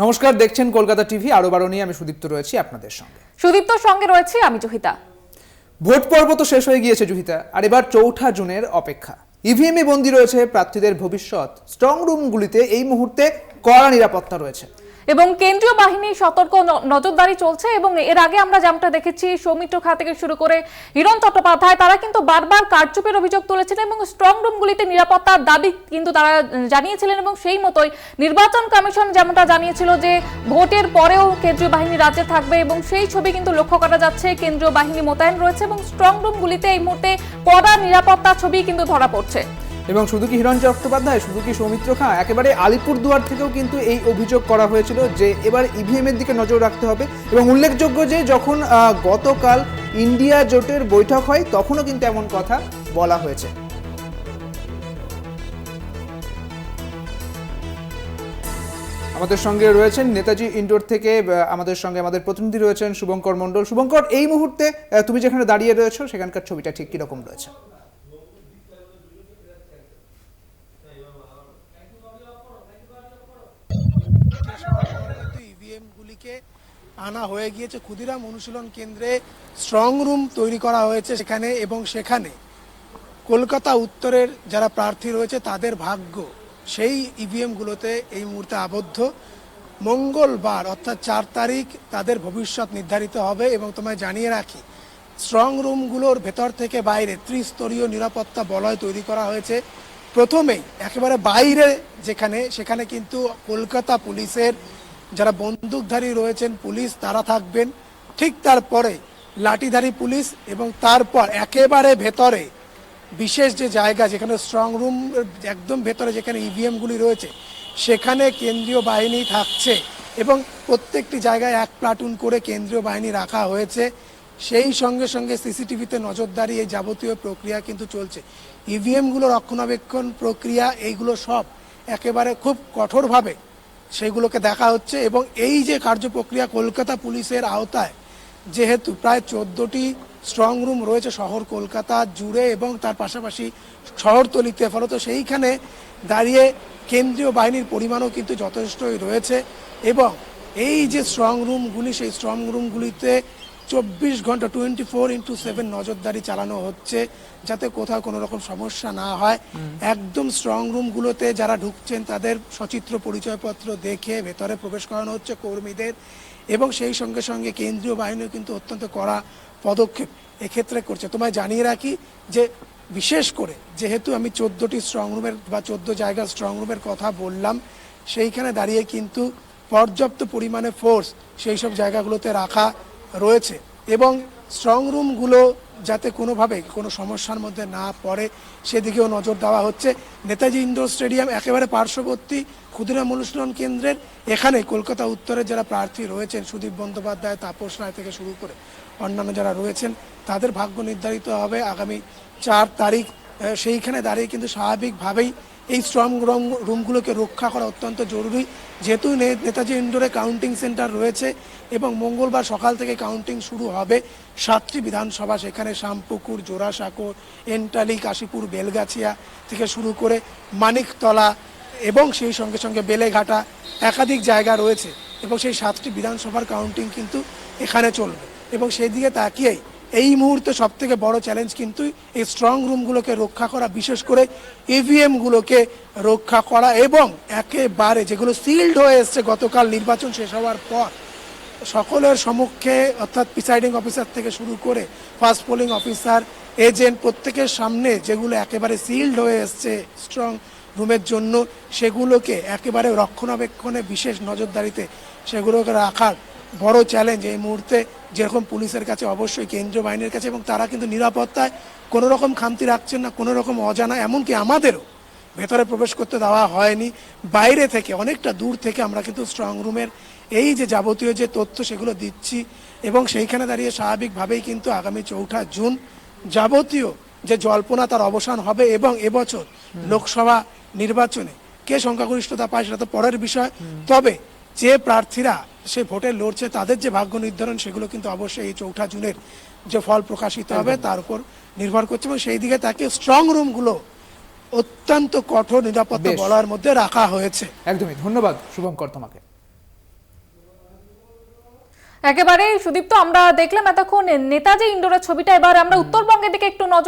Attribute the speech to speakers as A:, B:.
A: নমস্কার, দেখছেন কলকাতা টিভি। আরো বারো নিয়ে আমি সুদীপ্ত রয়েছি আপনাদের সঙ্গে।
B: সুদীপ্তর সঙ্গে রয়েছি আমি জহিতা।
A: ভোট পর্ব তো শেষ হয়ে গিয়েছে জহিতা, আর এবার ৪ঠা জুনের অপেক্ষা। ইভিএমে বন্দী রয়েছে প্রার্থীদের ভবিষ্যৎ। স্ট্রং রুমগুলিতে এই মুহূর্তে কড়া নিরাপত্তা রয়েছে
B: এবং কেন্দ্রীয় বাহিনীর সতর্ক নজরদারি চলছে। এবং এর আগে আমরা যেমনটা দেখেছি, সৌমিত্র খা থেকে শুরু করে হিরণ চট্টোপাধ্যায়, তারা কিন্তু বারবার কারচুপির অভিযোগ তুলেছিলেন এবং স্ট্রং রুমগুলিতে নিরাপত্তার দাবি কিন্তু তারা জানিয়েছিলেন। এবং সেই মতোই নির্বাচন কমিশন যেমনটা জানিয়েছিল যে ভোটের পরেও কেন্দ্রীয় বাহিনী রাজ্যে থাকবে, এবং সেই ছবি কিন্তু লক্ষ্য করা যাচ্ছে। কেন্দ্রীয় বাহিনী মোতায়েন রয়েছে এবং স্ট্রং রুমগুলিতে এই মুহূর্তে কড়া নিরাপত্তা ছবি কিন্তু ধরা পড়ছে।
A: এবং শুধু কি হিরণ চট্টোপাধ্যায়, শুধু কি সৌমিত্র খা, একেবারে আলিপুরদুয়ার থেকেও কিন্তু এই অভিযোগ করা হয়েছিল যে এবার ইভিএম এর দিকে নজর রাখতে হবে। এবং উল্লেখযোগ্য যে যখন গতকাল ইন্ডিয়া জোটের বৈঠক হয় তখনও কিন্তু এমন কথা বলা হয়েছে। আমাদের সঙ্গে রয়েছেন নেতাজি ইনডোর থেকে আমাদের সঙ্গে আমাদের প্রতিনিধি রয়েছেন শুভঙ্কর মণ্ডল। শুভঙ্কর, এই মুহূর্তে তুমি যেখানে দাঁড়িয়ে রয়েছো সেখানকার ছবিটা ঠিক কিরকম রয়েছে?
C: ইভিএমগুলিকে আনা হয়ে গিয়েছে ক্ষুদিরাম অনুশীলন কেন্দ্রে, স্ট্রং রুম তৈরি করা হয়েছে সেখানে, এবং সেখানে কলকাতা উত্তরের যারা প্রার্থী রয়েছে তাদের ভাগ্য সেই ইভিএমগুলোতে এই মুহূর্তে আবদ্ধ। মঙ্গলবার অর্থাৎ ৪ তারিখ তাদের ভবিষ্যৎ নির্ধারিত হবে। এবং তোমায় জানিয়ে রাখি, স্ট্রং রুমগুলোর ভেতর থেকে বাইরে ত্রিস্তরীয় নিরাপত্তা বলয় তৈরি করা হয়েছে। প্রথমেই একেবারে বাইরে সেখানে কিন্তু কলকাতা পুলিশের যারা বন্দুকধারী রয়েছেন পুলিশ, তারা থাকবেন। ঠিক তারপরে লাঠিধারী পুলিশ, এবং তারপর একেবারে ভেতরে বিশেষ যে জায়গা যেখানে স্ট্রং রুম একদম ভেতরে যেখানে ইভিএমগুলি রয়েছে সেখানে কেন্দ্রীয় বাহিনী থাকছে। এবং প্রত্যেকটি জায়গায় 1 প্লাটুন করে কেন্দ্রীয় বাহিনী রাখা হয়েছে। সেই সঙ্গে সঙ্গে সিসিটিভিতে নজরদারি, এই যাবতীয় প্রক্রিয়া কিন্তু চলছে। ইভিএমগুলো রক্ষণাবেক্ষণ প্রক্রিয়া এইগুলো সব একেবারে খুব কঠোরভাবে সেগুলোকে দেখা হচ্ছে। এবং এই যে কার্যপ্রক্রিয়া কলকাতা পুলিশের আওতায় যেহেতু প্রায় 14টি স্ট্রং রুম রয়েছে শহর কলকাতা জুড়ে এবং তার পাশাপাশি শহরতলিতে, ফলত সেইখানে দাঁড়িয়ে কেন্দ্রীয় বাহিনীর পরিমাণও কিন্তু যথেষ্টই রয়েছে। এবং এই যে স্ট্রং রুমগুলি, সেই স্ট্রং রুমগুলিতে 24 ঘন্টা 24x7 নজরদারি চালানো হচ্ছে যাতে কোথাও কোনো রকম সমস্যা না হয়। একদম স্ট্রং রুমগুলোতে যারা ঢুকছেন তাদের সচিত্র পরিচয়পত্র দেখে ভেতরে প্রবেশ করানো হচ্ছে কর্মীদের। এবং সেই সঙ্গে সঙ্গে কেন্দ্রীয় বাহিনীও কিন্তু অত্যন্ত কড়া পদক্ষেপ এক্ষেত্রে করছে। তোমায় জানিয়ে রাখি যে বিশেষ করে যেহেতু আমি 14টি স্ট্রং রুমের বা 14 জায়গার স্ট্রং রুমের কথা বললাম, সেইখানে দাঁড়িয়ে কিন্তু পর্যাপ্ত পরিমাণে ফোর্স সেই সব জায়গাগুলোতে রাখা রয়েছে। এবং স্ট্রং রুমগুলো যাতে কোনোভাবে কোনো সমস্যার মধ্যে না পড়ে সেদিকেও নজর দেওয়া হচ্ছে। নেতাজি ইন্ডোর স্টেডিয়াম একেবারে পার্শ্ববর্তী ক্ষুদিরাম অনুশীলন কেন্দ্রের এখানে কলকাতা উত্তরের যারা প্রার্থী রয়েছেন, সুদীপ বন্দ্যোপাধ্যায়, তাপস রায় থেকে শুরু করে অন্যান্য যারা রয়েছেন, তাদের ভাগ্য নির্ধারিত হবে আগামী 4 তারিখ। সেইখানে দাঁড়িয়ে কিন্তু স্বাভাবিকভাবেই এই স্ট্রং রুমগুলোকে রক্ষা করা অত্যন্ত জরুরি। যেহেতু নেতাজি ইন্ডোরে কাউন্টিং সেন্টার রয়েছে এবং মঙ্গলবার সকাল থেকে কাউন্টিং শুরু হবে। 7টি বিধানসভা, সেখানে শামপুকুর, জোড়াসাঁকো, এন্টালি, কাশীপুর, বেলগাছিয়া থেকে শুরু করে মানিকতলা এবং সেই সঙ্গে সঙ্গে বেলেঘাটা একাধিক জায়গা রয়েছে। এবং সেই 7টি বিধানসভার কাউন্টিং কিন্তু এখানে চলবে। এবং সেই দিকে তাকিয়েই এই মুহূর্তে সব থেকে বড় চ্যালেঞ্জ কিন্তু এই স্ট্রং রুমগুলোকে রক্ষা করা, বিশেষ করে ইভিএমগুলোকে রক্ষা করা। এবং একেবারে যেগুলো সিল্ড হয়ে এসছে গতকাল নির্বাচন শেষ হওয়ার পর সকলের সম্মুখে, অর্থাৎ প্রিসাইডিং অফিসার থেকে শুরু করে ফার্স্ট পোলিং অফিসার, এজেন্ট, প্রত্যেকের সামনে যেগুলো একেবারে সিল্ড হয়ে এসছে স্ট্রং রুমের জন্য, সেগুলোকে একেবারে রক্ষণাবেক্ষণে বিশেষ নজরদারিতে সেগুলোকে রাখার বড় চ্যালেঞ্জ এই মুহূর্তে যেরকম পুলিশের কাছে, অবশ্যই কেন্দ্রীয় বাহিনীর কাছে। এবং তারা কিন্তু নিরাপত্তায় কোনো রকম খামতি রাখছেন না, কোনো রকম অজানা, এমনকি আমাদেরও ভেতরে প্রবেশ করতে দেওয়া হয়নি। বাইরে থেকে অনেকটা দূর থেকে আমরা কিন্তু স্ট্রং রুমের এই যে যাবতীয় যে তথ্য সেগুলো দিচ্ছি। এবং সেইখানে দাঁড়িয়ে স্বাভাবিকভাবেই কিন্তু আগামী 4ঠা জুন যাবতীয় যে জল্পনা তার অবসান হবে। এবং এবছর লোকসভা নির্বাচনে কে সংখ্যাগরিষ্ঠতা পায় সেটা তো পরের বিষয়, তবে যে প্রার্থীরা সে ভোটে লড়ছে তাদের যে ভাগ্য নির্ধারণ সেগুলো কিন্তু অবশ্যই এই 4ঠা জুনের যে ফল প্রকাশিত হবে তার উপর নির্ভর করছে। এবং সেই দিকে তাকে স্ট্রং রুমগুলো অত্যন্ত কঠোর নিরাপত্তা বলয়ের মধ্যে রাখা হয়েছে।
A: একদমই ধন্যবাদ শুভঙ্কর তোমাকে।
B: একেবারে সুদীপ্ত, আমরা দেখলাম এতক্ষণ নেতাজি ইন্ডোরের ছবিটা, এবার আমরা উত্তরবঙ্গের দিকে একটু নজর